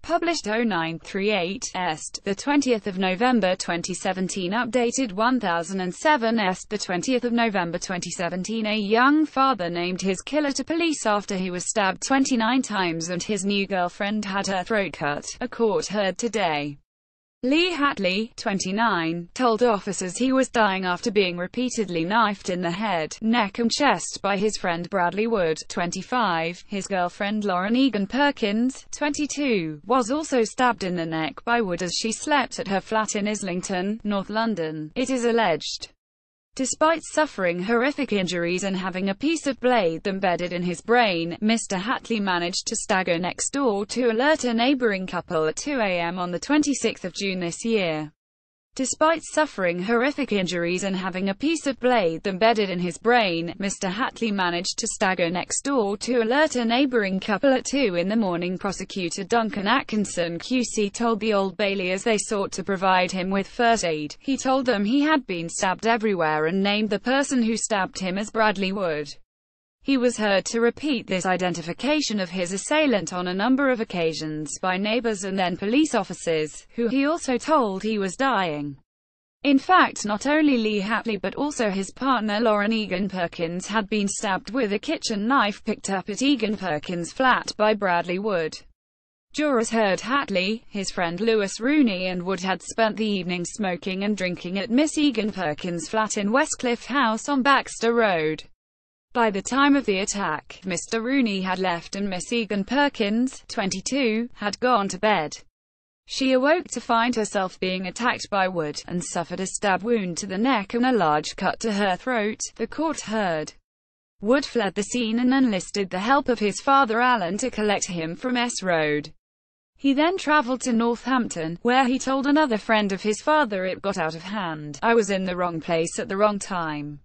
Published 0938 Est, the 20th of November 2017. Updated 1007 Est, the 20th of November 2017. A young father named his killer to police after he was stabbed 29 times and his new girlfriend had her throat cut, a court heard today. Lee Hatley, 29, told officers he was dying after being repeatedly knifed in the head, neck and chest by his friend Bradley Wood, 25. His girlfriend Lauren Egan Perkins, 22, was also stabbed in the neck by Wood as she slept at her flat in Islington, North London, it is alleged. Despite suffering horrific injuries and having a piece of blade embedded in his brain, Mr. Hatley managed to stagger next door to alert a neighbouring couple at 2 a.m. on the 26th of June this year. Despite suffering horrific injuries and having a piece of blade embedded in his brain, Mr. Hatley managed to stagger next door to alert a neighbouring couple at 2 in the morning. Prosecutor Duncan Atkinson QC told the Old Bailey as they sought to provide him with first aid. He told them he had been stabbed everywhere and named the person who stabbed him as Bradley Wood. He was heard to repeat this identification of his assailant on a number of occasions by neighbors and then police officers, who he also told he was dying. In fact, not only Lee Hatley but also his partner Lauren Egan Perkins had been stabbed with a kitchen knife picked up at Egan Perkins' flat by Bradley Wood. Jurors heard Hatley, his friend Lewis Rooney and Wood had spent the evening smoking and drinking at Miss Egan Perkins' flat in Westcliff House on Baxter Road. By the time of the attack, Mr. Rooney had left and Miss Egan Perkins, 22, had gone to bed. She awoke to find herself being attacked by Wood, and suffered a stab wound to the neck and a large cut to her throat, the court heard. Wood fled the scene and enlisted the help of his father Alan to collect him from S Road. He then travelled to Northampton, where he told another friend of his father, "It got out of hand. I was in the wrong place at the wrong time."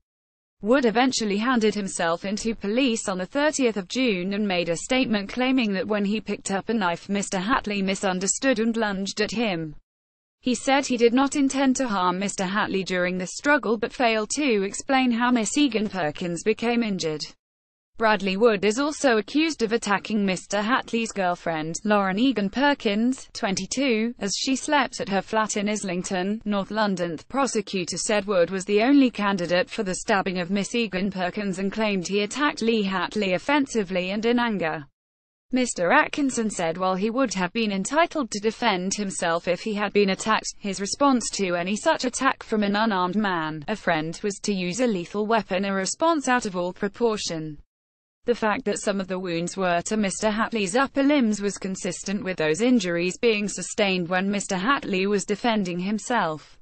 Wood eventually handed himself into police on the 30th of June and made a statement claiming that when he picked up a knife, Mr. Hatley misunderstood and lunged at him. He said he did not intend to harm Mr. Hatley during the struggle but failed to explain how Miss Egan Perkins became injured. Bradley Wood is also accused of attacking Mr. Hatley's girlfriend, Lauren Egan Perkins, 22, as she slept at her flat in Islington, North London. The prosecutor said Wood was the only candidate for the stabbing of Miss Egan Perkins and claimed he attacked Lee Hatley offensively and in anger. Mr. Atkinson said while he would have been entitled to defend himself if he had been attacked, his response to any such attack from an unarmed man, a friend, was to use a lethal weapon, a response out of all proportion. The fact that some of the wounds were to Mr. Hatley's upper limbs was consistent with those injuries being sustained when Mr. Hatley was defending himself.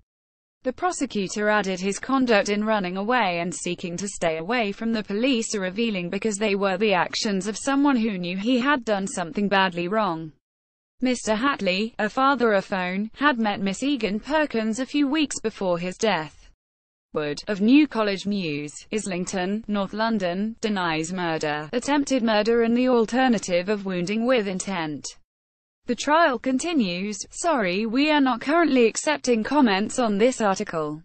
The prosecutor added his conduct in running away and seeking to stay away from the police are revealing because they were the actions of someone who knew he had done something badly wrong. Mr. Hatley, a father of phone, had met Miss Egan Perkins a few weeks before his death. Wood, of New College Mews, Islington, North London, denies murder, attempted murder and the alternative of wounding with intent. The trial continues. Sorry, we are not currently accepting comments on this article.